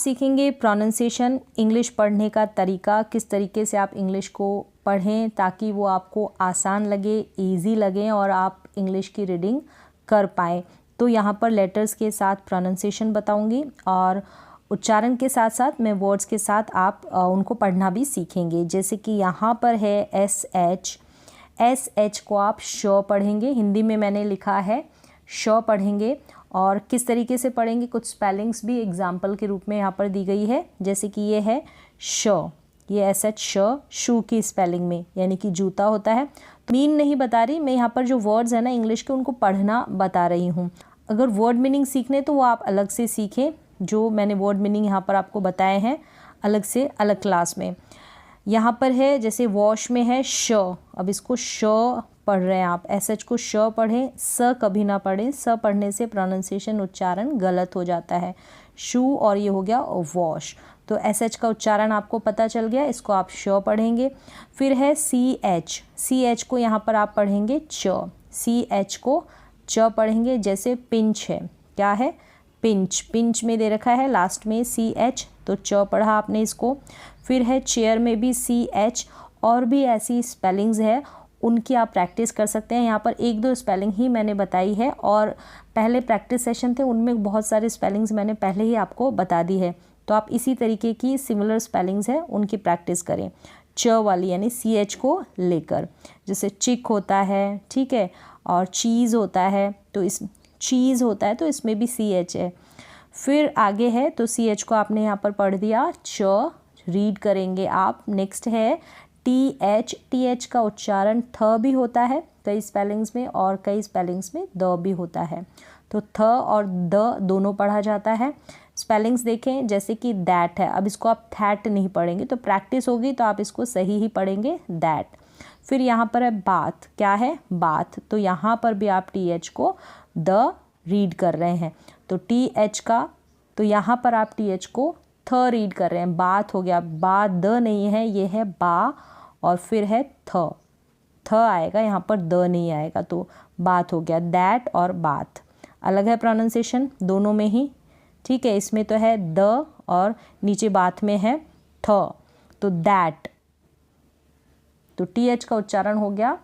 सीखेंगे pronunciation, English पढ़ने का तरीका, किस तरीके से आप इंग्लिश को पढ़ें ताकि वो आपको आसान लगे, इजी लगे और आप इंग्लिश की रीडिंग कर पाएँ। तो यहाँ पर लेटर्स के साथ प्रोनाउंसिएशन बताऊँगी और उच्चारण के साथ साथ मैं वर्ड्स के साथ आप उनको पढ़ना भी सीखेंगे। जैसे कि यहाँ पर है एस एच को आप श पढ़ेंगे, हिंदी में मैंने लिखा है श पढ़ेंगे। और किस तरीके से पढ़ेंगे, कुछ स्पेलिंग्स भी एग्जाम्पल के रूप में यहाँ पर दी गई है। जैसे कि ये है श, ये एस एच श, शू की स्पेलिंग में, यानी कि जूता होता है। मीन नहीं बता रही मैं, यहाँ पर जो वर्ड्स है ना इंग्लिश के उनको पढ़ना बता रही हूँ। अगर वर्ड मीनिंग सीखने तो वो आप अलग से सीखें, जो मैंने वर्ड मीनिंग यहाँ पर आपको बताए हैं अलग से अलग क्लास में। यहाँ पर है जैसे वॉश में है श, अब इसको श पढ़ रहे हैं आप, एस एच को श पढ़ें, स कभी ना पढ़ें, स पढ़ने से प्रोनाउंसिएशन उच्चारण गलत हो जाता है। शू और ये हो गया वॉश, तो एस एच का उच्चारण आपको पता चल गया, इसको आप श पढ़ेंगे। फिर है सी एच को यहाँ पर आप पढ़ेंगे च, सी एच को च पढ़ेंगे। जैसे पिंच है, क्या है पिंच में दे रखा है लास्ट में सी एच, तो च पढ़ा आपने इसको। फिर है चेयर में भी सी एच, और भी ऐसी स्पेलिंग्स है उनकी आप प्रैक्टिस कर सकते हैं। यहाँ पर एक दो स्पेलिंग ही मैंने बताई है और पहले प्रैक्टिस सेशन थे उनमें बहुत सारे स्पेलिंग्स मैंने पहले ही आपको बता दी है, तो आप इसी तरीके की सिमिलर स्पेलिंग्स है उनकी प्रैक्टिस करें च वाली, यानी सी एच को लेकर। जैसे चिक होता है, ठीक है, और चीज़ होता है, तो इस चीज़ होता है तो इसमें भी सी एच है। फिर आगे है तो सी एच को आपने यहाँ पर पढ़ दिया, च रीड करेंगे आप। नेक्स्ट है टी एच का उच्चारण थ भी होता है कई स्पेलिंग्स में और कई स्पेलिंग्स में द भी होता है, तो थ और द दोनों पढ़ा जाता है। स्पेलिंग्स देखें, जैसे कि दैट है, अब इसको आप थैट नहीं पढ़ेंगे, तो प्रैक्टिस होगी तो आप इसको सही ही पढ़ेंगे दैट। फिर यहाँ पर है बाथ, क्या है बाथ, तो यहाँ पर भी आप टी एच को द रीड कर रहे हैं, तो टी एच का, तो यहाँ पर आप टी एच को थ रीड कर रहे हैं, बात हो गया, बा द नहीं है, ये है बा, और फिर है थ आएगा, यहाँ पर द नहीं आएगा, तो बात हो गया। दैट और बाथ अलग है प्रोनाउंसिएशन दोनों में ही, ठीक है। इसमें तो है द और नीचे बात में है थ, तो दैट, तो टी एच का उच्चारण हो गया,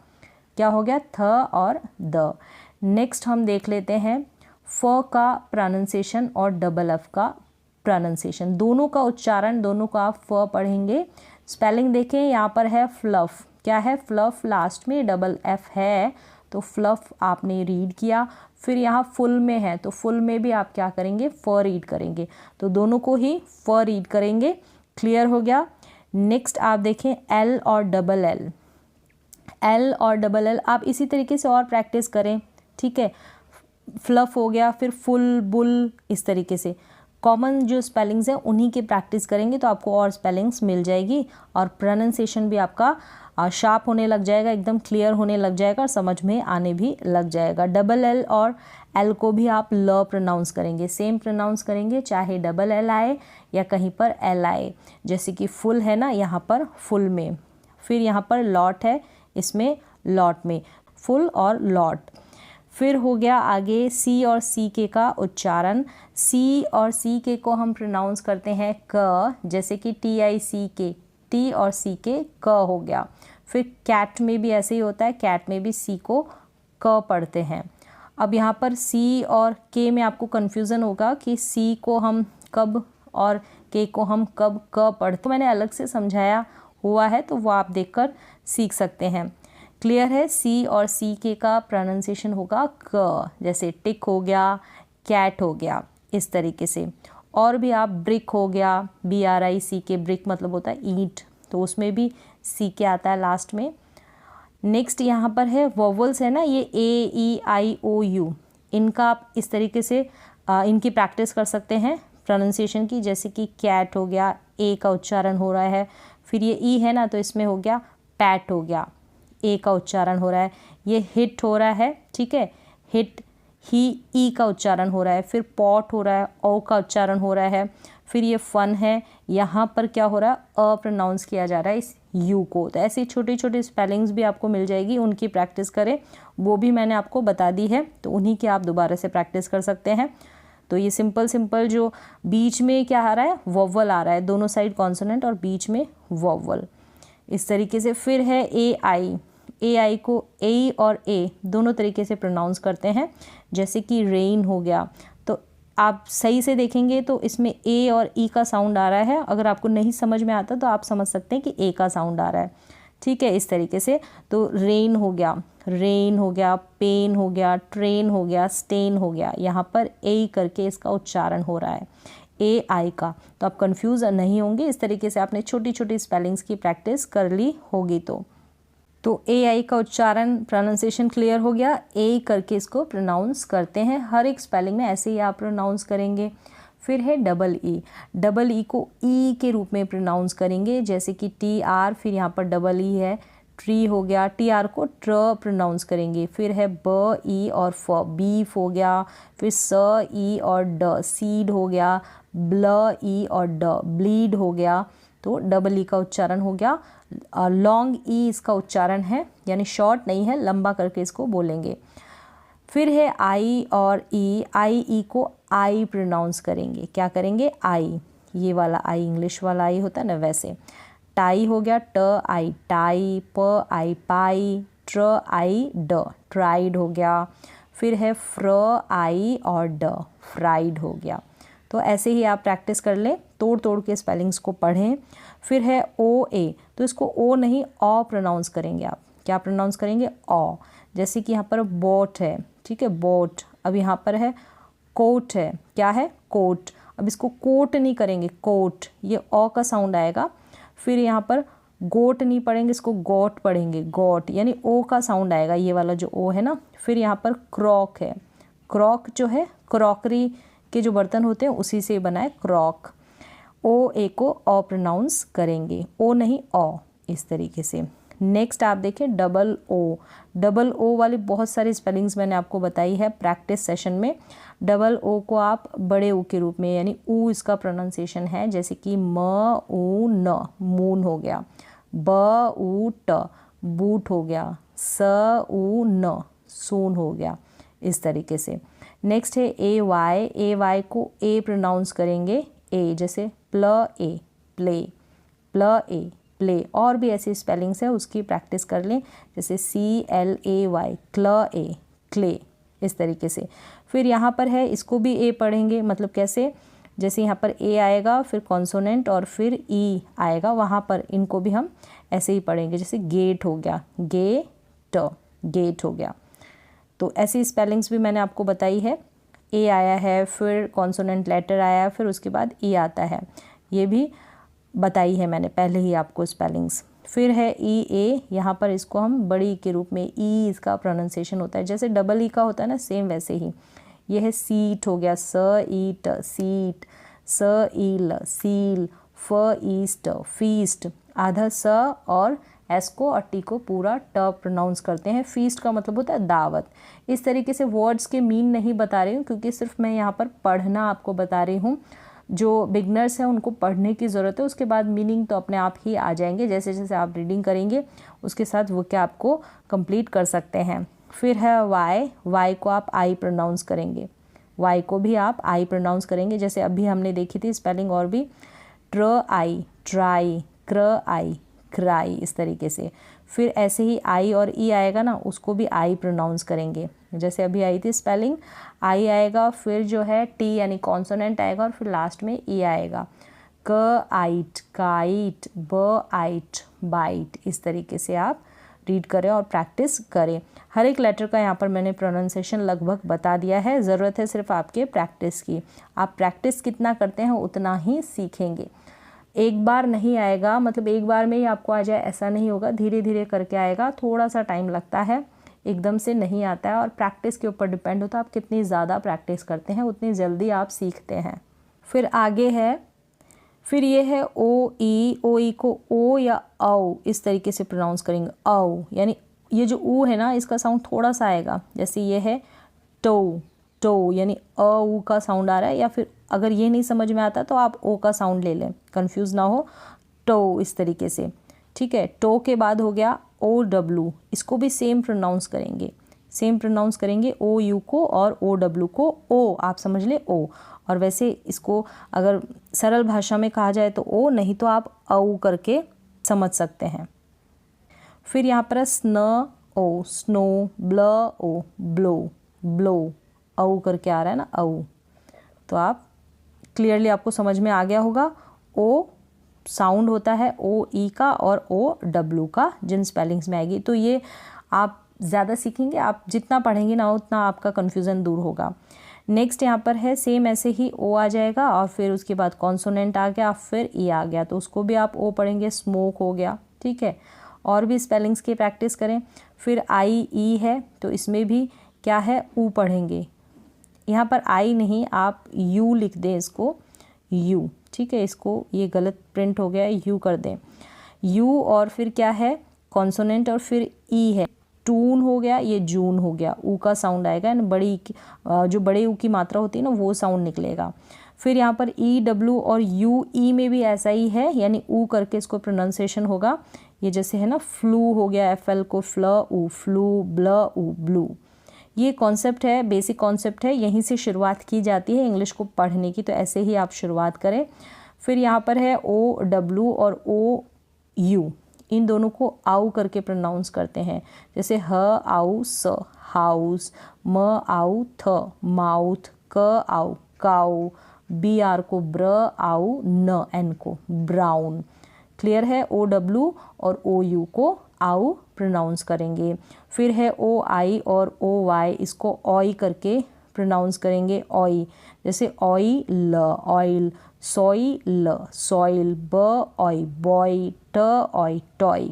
क्या हो गया, थ और द। नेक्स्ट हम देख लेते हैं फ का प्रोनाउंसिएशन और डबल एफ का प्रोनाउंसिएशन, दोनों का उच्चारण, दोनों का आप फ पढ़ेंगे। स्पेलिंग देखें, यहाँ पर है फ्लफ, क्या है फ्लफ, लास्ट में डबल एफ है, तो फ्लफ आपने रीड किया। फिर यहाँ फुल में है, तो फुल में भी आप क्या करेंगे, फ रीड करेंगे, तो दोनों को ही फ रीड करेंगे। क्लियर हो गया। नेक्स्ट आप देखें एल और डबल एल, एल और डबल एल आप इसी तरीके से और प्रैक्टिस करें, ठीक है। फ्लफ हो गया, फिर फुल, बुल, इस तरीके से कॉमन जो स्पेलिंग्स हैं उन्हीं की प्रैक्टिस करेंगे तो आपको और स्पेलिंग्स मिल जाएगी और प्रोनाउंसिएशन भी आपका शार्प होने लग जाएगा, एकदम क्लियर होने लग जाएगा और समझ में आने भी लग जाएगा। डबल एल और एल को भी आप ल प्रोनाउंस करेंगे, सेम प्रोनाउंस करेंगे, चाहे डबल एल आए या कहीं पर एल आए। जैसे कि फुल है ना, यहाँ पर फुल में, फिर यहाँ पर लॉट है, इसमें लॉट में, फुल और लॉट। फिर हो गया आगे सी और सी के का उच्चारण, सी और सी के को हम प्रोनाउंस करते हैं क, जैसे कि टी आई सी के, टी और सी के क हो गया। फिर कैट में भी ऐसे ही होता है, कैट में भी सी को क पढ़ते हैं। अब यहाँ पर सी और के में आपको कन्फ्यूज़न होगा कि सी को हम कब और के को हम कब क पढ़ते, तो मैंने अलग से समझाया हुआ है, तो वो आप देखकर सीख सकते हैं। क्लियर है। सी और सी के का प्रोनाउंसिएशन होगा क, जैसे टिक हो गया, कैट हो गया, इस तरीके से। और भी आप ब्रिक हो गया, BRIC, ब्रिक मतलब होता है ईंट, तो उसमें भी सी के आता है लास्ट में। नेक्स्ट यहाँ पर है वोवल्स है ना, ये AEIOU, इनका आप इस तरीके से इनकी प्रैक्टिस कर सकते हैं प्रोनाउंसिएशन की, जैसे कि कैट हो गया, ए का उच्चारण हो रहा है, फिर ये ई है ना तो इसमें हो गया पैट हो गया, ए का उच्चारण हो रहा है। ये हिट हो रहा है, ठीक है, हिट, ही, ई का उच्चारण हो रहा है। फिर पॉट हो रहा है, ओ का उच्चारण हो रहा है। फिर ये फन है, यहाँ पर क्या हो रहा है, अ प्रोनाउंस किया जा रहा है इस यू को। तो ऐसी छोटी छोटी स्पेलिंग्स भी आपको मिल जाएगी, उनकी प्रैक्टिस करें, वो भी मैंने आपको बता दी है, तो उन्हीं की आप दोबारा से प्रैक्टिस कर सकते हैं। तो ये सिंपल जो बीच में क्या आ रहा है, वोवल आ रहा है, दोनों साइड कॉन्सोनेंट और बीच में वोवल, इस तरीके से। फिर है ए आई को ए और ए दोनों तरीके से प्रोनाउंस करते हैं, जैसे कि रेन हो गया, तो आप सही से देखेंगे तो इसमें ए और ई का साउंड आ रहा है। अगर आपको नहीं समझ में आता तो आप समझ सकते हैं कि ए का साउंड आ रहा है, ठीक है, इस तरीके से। तो रेन हो गया, पेन हो गया, ट्रेन हो गया, स्टेन हो गया, यहाँ पर ए करके इसका उच्चारण हो रहा है, ए आई का। तो आप कंफ्यूज नहीं होंगे, इस तरीके से आपने छोटी छोटी स्पेलिंग्स की प्रैक्टिस कर ली होगी। तो ए आई का उच्चारण, प्रोनाउंसिएशन क्लियर हो गया। ए करके इसको प्रोनाउंस करते हैं, हर एक स्पेलिंग में ऐसे ही आप प्रोनाउंस करेंगे। फिर है डबल ई को ई के रूप में प्रोनाउंस करेंगे, जैसे कि टी आर, फिर यहाँ पर डबल ई है, ट्री हो गया, टी आर को ट्र प्रोनाउंस करेंगे। फिर है ब ई और फ, बीफ हो गया। फिर स ई और ड, सीड हो गया। ब्ल ई और ड, ब्लीड हो गया। तो डबल ई का उच्चारण हो गया। लॉन्ग ई इसका उच्चारण है, यानी शॉर्ट नहीं है, लंबा करके इसको बोलेंगे। फिर है आई और ई को आई प्रोनाउंस करेंगे, क्या करेंगे, आई, ये वाला आई, इंग्लिश वाला आई होता है ना वैसे। टाई हो गया, ट आई टाई, प आई पाई, ट्र आई ड, ट्राइड हो गया। फिर है फ्र आई और ड, फ्राइड हो गया। तो ऐसे ही आप प्रैक्टिस कर लें, तोड़ के स्पेलिंग्स को पढ़ें। फिर है ओ ए, तो इसको ओ नहीं ऑ प्रोनाउंस करेंगे आप, क्या प्रोनाउंस करेंगे, ऑ। जैसे कि यहाँ पर बोट है, ठीक है, बोट। अब यहाँ पर है कोट है, क्या है, कोट। अब इसको कोट नहीं करेंगे, कोट, ये ऑ का साउंड आएगा। फिर यहाँ पर गोट नहीं पढ़ेंगे, इसको गॉट पढ़ेंगे, गॉट, यानी ओ का साउंड आएगा, ये वाला जो ओ है ना। फिर यहाँ पर क्रॉक है, क्रॉक जो है क्रॉकरी के जो बर्तन होते हैं उसी से बना है, क्रॉक। ओ ए को ऑ प्रोनाउंस करेंगे, ओ नहीं ऑ, इस तरीके से। नेक्स्ट आप देखें डबल ओ वाली बहुत सारी स्पेलिंग्स मैंने आपको बताई है प्रैक्टिस सेशन में। डबल ओ को आप बड़े ओ के रूप में, यानी ऊ इसका प्रोनाउंसिएशन है, जैसे कि म ऊ न, मून हो गया। ब ऊ ट, बूट हो गया। स ऊ न, सून हो गया, इस तरीके से। नेक्स्ट है ए वाई को ए प्रोनाउंस करेंगे, ए, जैसे प्ल ए प्ले, प्ल ए प्ले। और भी ऐसी स्पेलिंग्स है, उसकी प्रैक्टिस कर लें, जैसे CLAY, क्ल ए क्ले, इस तरीके से। फिर यहाँ पर है, इसको भी ए पढ़ेंगे, मतलब कैसे, जैसे यहाँ पर ए आएगा, फिर कॉन्सोनेंट और फिर ई आएगा, वहाँ पर इनको भी हम ऐसे ही पढ़ेंगे, जैसे गेट हो गया, गेट हो गया। तो ऐसी स्पेलिंग्स भी मैंने आपको बताई है। ए आया है, फिर कॉन्सोनेंट लेटर आया, फिर उसके बाद ई आता है, ये भी बताई है मैंने पहले ही आपको स्पेलिंग्स। फिर है ई ए, यहाँ पर इसको हम बड़ी के रूप में, ई इसका प्रोनाउंसिएशन होता है, जैसे डबल ई का होता है ना, सेम वैसे ही। ये है सीट हो गया, स ईट सीट, स ईल सील, फ ईस्ट फीस्ट। आधा स और एस को और टी को पूरा ट प्रोनाउंस करते हैं। फीस्ट का मतलब होता है दावत। इस तरीके से वर्ड्स के मीन नहीं बता रही हूँ, क्योंकि सिर्फ मैं यहाँ पर पढ़ना आपको बता रही हूँ। जो बिगनर्स हैं उनको पढ़ने की ज़रूरत है, उसके बाद मीनिंग तो अपने आप ही आ जाएंगे, जैसे जैसे आप रीडिंग करेंगे उसके साथ वो क्या आपको कंप्लीट कर सकते हैं। फिर है वाई को आप आई प्रोनाउंस करेंगे, वाई को भी आप आई प्रोनाउंस करेंगे, जैसे अभी हमने देखी थी स्पेलिंग। और भी ट्र आई ट्राई, क्र आई क्राई, इस तरीके से। फिर ऐसे ही आई और ई आएगा ना, उसको भी आई प्रोनाउंस करेंगे, जैसे अभी आई थी स्पेलिंग, आई आएगा, फिर जो है टी यानी कॉन्सोनेंट आएगा, और फिर लास्ट में ई आएगा। क आइट काइट, ब आइट बाइट, इस तरीके से आप रीड करें और प्रैक्टिस करें। हर एक लेटर का यहाँ पर मैंने प्रोनाउंसिएशन लगभग बता दिया है, ज़रूरत है सिर्फ आपके प्रैक्टिस की। आप प्रैक्टिस कितना करते हैं उतना ही सीखेंगे। एक बार नहीं आएगा, मतलब एक बार में ही आपको आ जाए ऐसा नहीं होगा, धीरे धीरे करके आएगा, थोड़ा सा टाइम लगता है, एकदम से नहीं आता है। और प्रैक्टिस के ऊपर डिपेंड होता है, आप कितनी ज़्यादा प्रैक्टिस करते हैं उतनी जल्दी आप सीखते हैं। फिर आगे है, फिर ये है ओ ई को ओ या औ इस तरीके से प्रोनाउंस करेंगे, औ, यानी ये जो ऊ है ना इसका साउंड थोड़ा सा आएगा, जैसे ये है टो, यानी अ ऊ का साउंड आ रहा है। या फिर अगर ये नहीं समझ में आता तो आप ओ का साउंड ले लें, कंफ्यूज ना हो, टो, इस तरीके से, ठीक है। टो के बाद हो गया OW, इसको भी सेम प्रोनाउंस करेंगे, सेम प्रोनाउंस करेंगे ओ यू को और ओ डब्ल्यू को ओ, आप समझ ले ओ। और वैसे इसको अगर सरल भाषा में कहा जाए तो ओ, नहीं तो आप औ करके समझ सकते हैं। फिर यहाँ पर स्न ओ, स्नो, ब्ल ओ, ब्लो, ब्लो, औ करके आ रहा है ना, औ। तो आप क्लियरली आपको समझ में आ गया होगा। ओ साउंड होता है ओ ई का और ओ डब्ल्यू का, जिन स्पेलिंग्स में आएगी। तो ये आप ज़्यादा सीखेंगे, आप जितना पढ़ेंगे ना उतना आपका कन्फ्यूज़न दूर होगा। नेक्स्ट यहाँ पर है सेम ऐसे ही ओ आ जाएगा और फिर उसके बाद कॉन्सोनेंट आ गया, फिर ई आ गया, तो उसको भी आप ओ पढ़ेंगे, स्मोक हो गया, ठीक है। और भी स्पेलिंग्स की प्रैक्टिस करें। फिर आई ई है तो इसमें भी क्या है, ऊ पढ़ेंगे। यहाँ पर आई नहीं, आप यू लिख दें इसको, यू, ठीक है। इसको ये गलत प्रिंट हो गया है, यू कर दें, यू। और फिर क्या है, कॉन्सोनेंट और फिर ई है, टून हो गया, ये जून हो गया, ऊ का साउंड आएगा ना, बड़ी जो बड़े ऊ की मात्रा होती है ना वो साउंड निकलेगा। फिर यहाँ पर ई डब्ल्यू और यू ई में भी ऐसा ही है, यानी ऊ करके इसको प्रोनाउंसिएशन होगा। ये जैसे है ना, फ्लू हो गया, एफ एल को फ्ल ऊ, फ्लू, ब्ल ऊ, ब्लू। ये कॉन्सेप्ट है, बेसिक कॉन्सेप्ट है, यहीं से शुरुआत की जाती है इंग्लिश को पढ़ने की, तो ऐसे ही आप शुरुआत करें। फिर यहाँ पर है ओ डब्ल्यू और ओ यू, इन दोनों को आउ करके प्रोनाउंस करते हैं। जैसे ह आउ स, हाउस, म आउ थ, माउथ, क आउ काउ, बी आर को ब्र आउ, न एन को ब्राउन। क्लियर है, ओ डब्ल्यू और ओ यू को आउ प्रोनाउंस करेंगे। फिर है ओ आई और ओ वाई, इसको ऑय करके प्रोनाउंस करेंगे, ऑय। जैसे ऑय ल, ऑयल, सोई ल, सॉइल, ब ऑय, बॉय, ट ऑय, टॉय।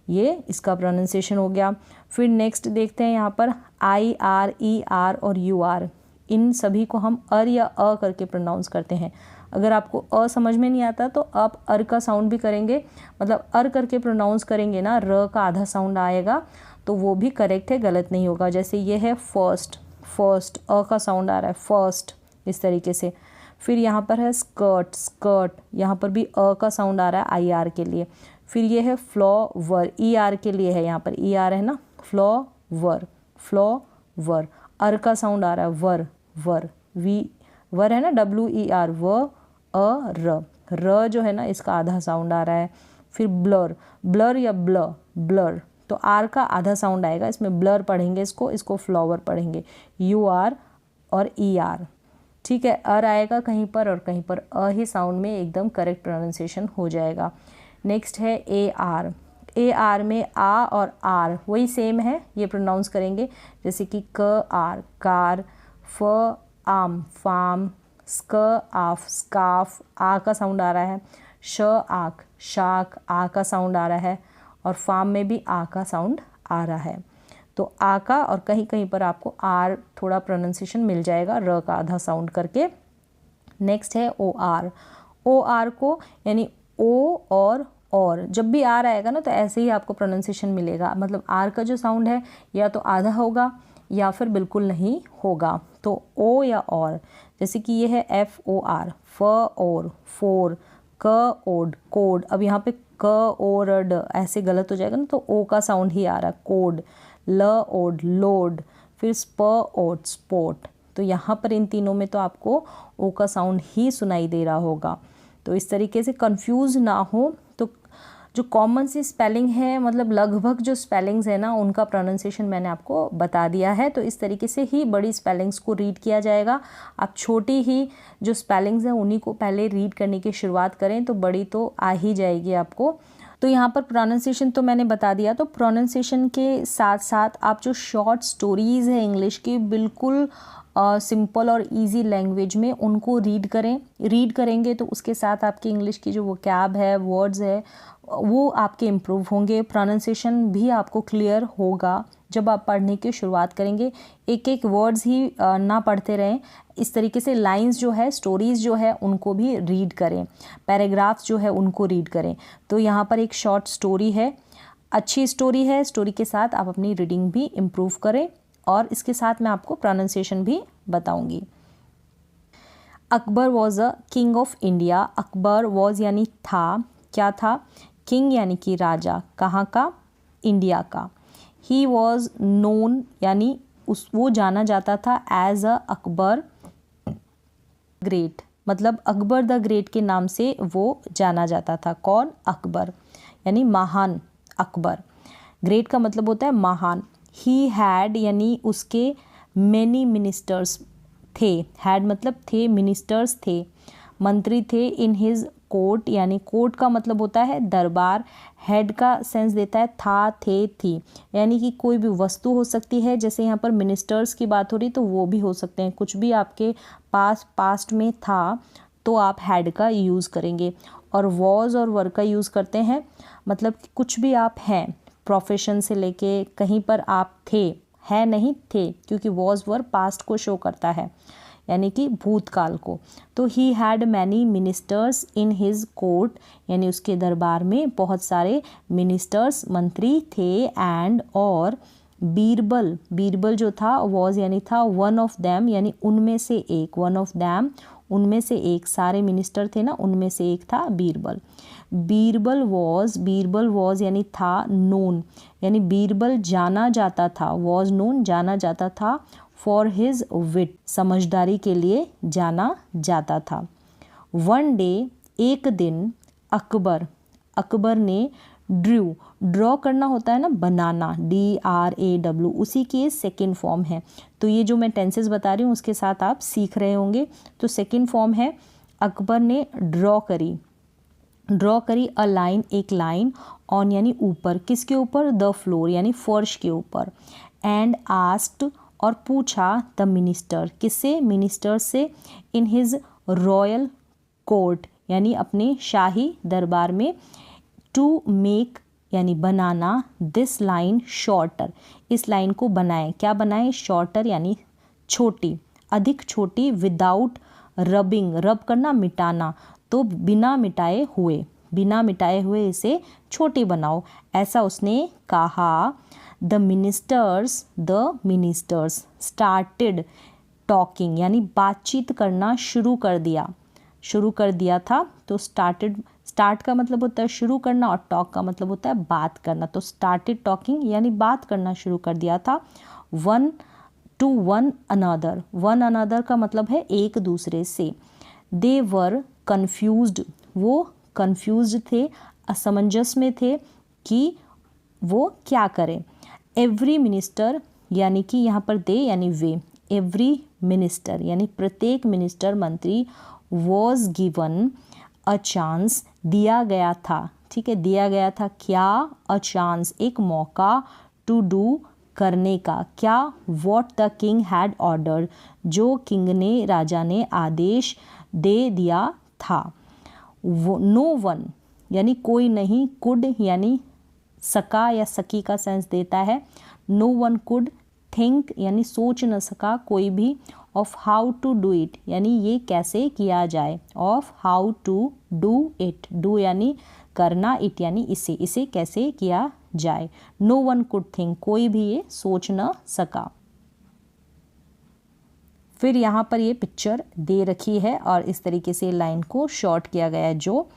ये इसका प्रोनाउंसिएशन हो गया। फिर नेक्स्ट देखते हैं यहाँ पर आई आर, ई आर और यू आर, इन सभी को हम अर या अ करके प्रोनाउंस करते हैं। अगर आपको अ समझ में नहीं आता तो आप अर का साउंड भी करेंगे, मतलब अर करके प्रोनाउंस करेंगे ना, र का आधा साउंड आएगा, तो वो भी करेक्ट है, गलत नहीं होगा। जैसे ये है फर्स्ट, फर्स्ट, अ का साउंड आ रहा है, फर्स्ट, इस तरीके से। फिर यहाँ पर है स्कर्ट, स्कर्ट, यहाँ पर भी अ का साउंड आ रहा है आई आर के लिए। फिर ये है फ्लावर, ई आर के लिए है, यहाँ पर ई आर है ना, फ्लावर, फ्लावर, अर का साउंड आ रहा है, वर, वर, वी, वर है ना, डब्ल्यू ई आर, व अ र, र जो है ना इसका आधा साउंड आ रहा है। फिर ब्लर, ब्लर या ब्ल, ब्लर, तो आर का आधा साउंड आएगा, इसमें ब्लर पढ़ेंगे, इसको फ्लावर पढ़ेंगे, यू आर और ई आर, ठीक है। अर आएगा कहीं पर और कहीं पर अ ही साउंड में एकदम करेक्ट प्रोनाउंसिएशन हो जाएगा। नेक्स्ट है ए आर, ए आर में आ और आर वही सेम है, ये प्रोनाउंस करेंगे। जैसे कि क आर, कार, फ आम, फार्म, स्क आफ, स्काफ, आ का साउंड आ रहा है, श आक, शाक, आ का साउंड आ रहा है, और फार्म में भी आ का साउंड आ रहा है। तो आ का और कहीं कहीं पर आपको आर थोड़ा प्रोनाउंसिएशन मिल जाएगा, र का आधा साउंड करके। नेक्स्ट है ओ आर, ओ आर को यानी ओ और जब भी आर आएगा ना तो ऐसे ही आपको प्रोनाउंसिएशन मिलेगा, मतलब आर का जो साउंड है या तो आधा होगा या फिर बिल्कुल नहीं होगा, तो ओ या और। जैसे कि ये है एफ ओ आर, फ और, फोर, क ओड, कोड। अब यहाँ पे क और ड ऐसे गलत हो जाएगा ना, तो ओ का साउंड ही आ रहा है, कोड, ल ओड, लोड, फिर स्प ओड, स्पोर्ट। तो यहाँ पर इन तीनों में तो आपको ओ का साउंड ही सुनाई दे रहा होगा। तो इस तरीके से कंफ्यूज ना हो, तो जो कॉमन सी स्पेलिंग है, मतलब लगभग जो स्पेलिंग्स है ना उनका प्रोनाउंसिएशन मैंने आपको बता दिया है। तो इस तरीके से ही बड़ी स्पेलिंग्स को रीड किया जाएगा। आप छोटी ही जो स्पेलिंग्स हैं उन्हीं को पहले रीड करने की शुरुआत करें, तो बड़ी तो आ ही जाएगी आपको। तो यहाँ पर प्रोनाउंसिएशन तो मैंने बता दिया, तो प्रोनाउंसिएशन के साथ साथ आप जो शॉर्ट स्टोरीज़ है इंग्लिश की, बिल्कुल सिंपल और इजी लैंग्वेज में उनको रीड करें। रीड करेंगे तो उसके साथ आपकी इंग्लिश की जो वोकैब है, वर्ड्स है, वो आपके इम्प्रूव होंगे। प्रोनाउंसिएशन भी आपको क्लियर होगा जब आप पढ़ने की शुरुआत करेंगे। एक एक वर्ड्स ही ना पढ़ते रहें, इस तरीके से लाइंस जो है, स्टोरीज़ जो है उनको भी रीड करें, पैराग्राफ्स जो है उनको रीड करें। तो यहाँ पर एक शॉर्ट स्टोरी है, अच्छी स्टोरी है, स्टोरी के साथ आप अपनी रीडिंग भी इम्प्रूव करें, और इसके साथ मैं आपको प्रोनाउंसिएशन भी बताऊंगी। Akbar was a king of India. Akbar was यानी था, क्या था, किंग यानी कि राजा, कहाँ का, इंडिया का। ही वॉज नोन यानी वो जाना जाता था एज अ अकबर ग्रेट, मतलब अकबर द ग्रेट के नाम से वो जाना जाता था। कौन? अकबर, यानी महान अकबर। ग्रेट का मतलब होता है महान। ही हैड यानी उसके मैनी मिनिस्टर्स थे, हैड मतलब थे, मिनिस्टर्स थे, मंत्री थे, इन हिज कोर्ट यानी कोर्ट का मतलब होता है दरबार, हेड का सेंस देता है था, थे, थी, यानी कि कोई भी वस्तु हो सकती है। जैसे यहाँ पर मिनिस्टर्स की बात हो रही तो वो भी हो सकते हैं, कुछ भी आपके पास पास्ट में था तो आप हैड का यूज़ करेंगे। और वॉज और वर का यूज़ करते हैं मतलब कुछ भी आप हैं, प्रोफेशन से लेके कहीं पर आप थे, है नहीं थे, क्योंकि वॉज वर पास्ट को शो करता है यानी कि भूतकाल को। तो he had many ministers in his court यानी उसके दरबार में बहुत सारे मिनिस्टर्स मंत्री थे। एंड और बीरबल, बीरबल जो था वॉज यानी था वन ऑफ दैम यानी उनमें से एक, वन ऑफ दैम उनमें से एक, सारे मिनिस्टर थे ना उनमें से एक था बीरबल। बीरबल वॉज यानी था नोन यानी बीरबल जाना जाता था, वॉज नोन जाना जाता था, फॉर हिज विट समझदारी के लिए जाना जाता था। वन डे एक दिन अकबर ने ड्रॉ करना होता है ना बनाना, DRAW, उसी की सेकेंड फॉर्म है। तो ये जो मैं टेंसेस बता रही हूँ उसके साथ आप सीख रहे होंगे। तो सेकेंड फॉर्म है अकबर ने ड्रॉ करी अ लाइन, एक लाइन, ऑन यानी ऊपर, किसके ऊपर? द फ्लोर यानी फर्श के ऊपर। एंड आस्क्ड और पूछा द मिनिस्टर, किससे? मिनिस्टर से, इन हिज रॉयल कोर्ट यानी अपने शाही दरबार में, टू मेक यानी बनाना, दिस लाइन शॉर्टर, इस लाइन को बनाए, क्या बनाए? शॉर्टर यानी छोटी, अधिक छोटी, विदाउट रबिंग, रब करना मिटाना, तो बिना मिटाए हुए इसे छोटी बनाओ, ऐसा उसने कहा। द मिनिस्टर्स स्टार्टेड टॉकिंग यानी बातचीत करना शुरू कर दिया था। तो स्टार्ट का मतलब होता है शुरू करना और टॉक का मतलब होता है बात करना। तो स्टार्टेड टॉकिंग यानी बात करना शुरू कर दिया था। वन अनदर का मतलब है एक दूसरे से। दे वर कन्फ्यूज्ड, वो कन्फ्यूज्ड थे, असमंजस में थे कि वो क्या करें। एवरी मिनिस्टर यानी कि यहाँ पर दे यानी वे, एवरी मिनिस्टर यानी प्रत्येक मिनिस्टर मंत्री, वॉज गिवन अ चांस दिया गया था, ठीक है, दिया गया था क्या? अ चांस एक मौका, टू डू करने का, क्या? What the king had ordered जो किंग ने, राजा ने आदेश दे दिया था। नो वन यानी कोई नहीं, कुड यानी सका या सकी का सेंस देता है। नो वन कुड थिंक यानी सोच न सका कोई भी, of how to do it यानी ये कैसे किया जाए, of how to do it, do यानी करना, इट यानी इसे कैसे किया जाए। नो वन कुड थिंक कोई भी ये सोच न सका। फिर यहाँ पर ये पिक्चर दे रखी है और इस तरीके से लाइन को शॉर्ट किया गया है। जो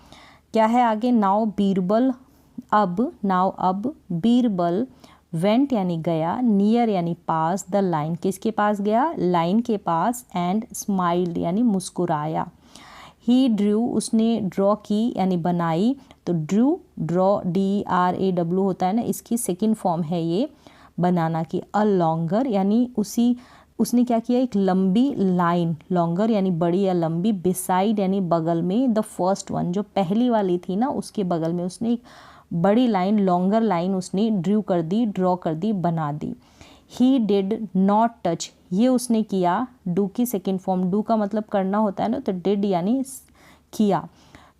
क्या है आगे? नाउ अब बीरबल वेंट यानी गया, नियर यानी पास, द लाइन किसके पास गया? लाइन के पास, एंड स्माइल्ड यानी मुस्कुराया। ही ड्रू उसने ड्रॉ की यानी बनाई, तो ड्रॉ DRAW होता है ना, इसकी सेकेंड फॉर्म है ये बनाना की। अ लॉन्गर यानी उसने क्या किया? एक लंबी लाइन, लॉन्गर यानी बड़ी या लंबी, बिसाइड यानी बगल में, द फर्स्ट वन जो पहली वाली थी ना उसके बगल में उसने एक बड़ी लाइन, लॉन्गर लाइन उसने ड्रॉ कर दी, बना दी। ही डिड नॉट टच ये उसने किया, डू की सेकेंड फॉर्म, डू का मतलब करना होता है ना, तो डिड यानी किया।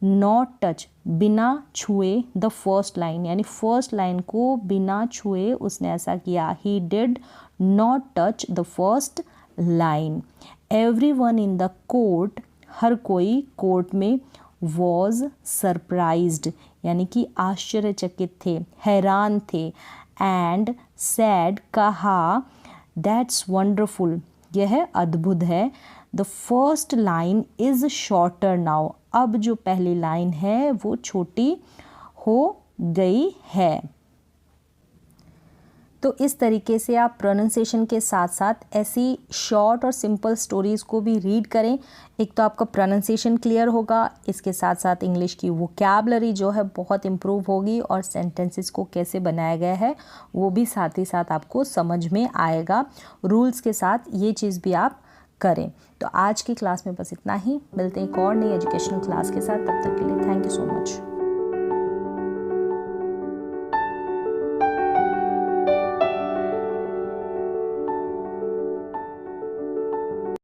नॉट टच बिना छुए, द फर्स्ट लाइन यानी फर्स्ट लाइन को बिना छुए उसने ऐसा किया। He did not touch the first line. Everyone in the court हर कोई कोर्ट में, वॉज सरप्राइज्ड यानी कि आश्चर्यचकित थे, हैरान थे, एंड सैड कहा, दैट्स वंडरफुल यह अद्भुत है। The first line is shorter now अब जो पहली लाइन है वो छोटी हो गई है। तो इस तरीके से आप प्रोनाउंसिएशन के साथ साथ ऐसी शॉर्ट और सिंपल स्टोरीज़ को भी रीड करें। एक तो आपका प्रोनाउंसिएशन क्लियर होगा, इसके साथ साथ इंग्लिश की वोकैबुलरी जो है बहुत इम्प्रूव होगी और सेंटेंसेस को कैसे बनाया गया है वो भी साथ ही साथ आपको समझ में आएगा। रूल्स के साथ ये चीज़ भी आप करें। तो आज की क्लास में बस इतना ही, मिलते हैं एक और नई एजुकेशनल क्लास के साथ, तब तक के लिए थैंक यू सो मच।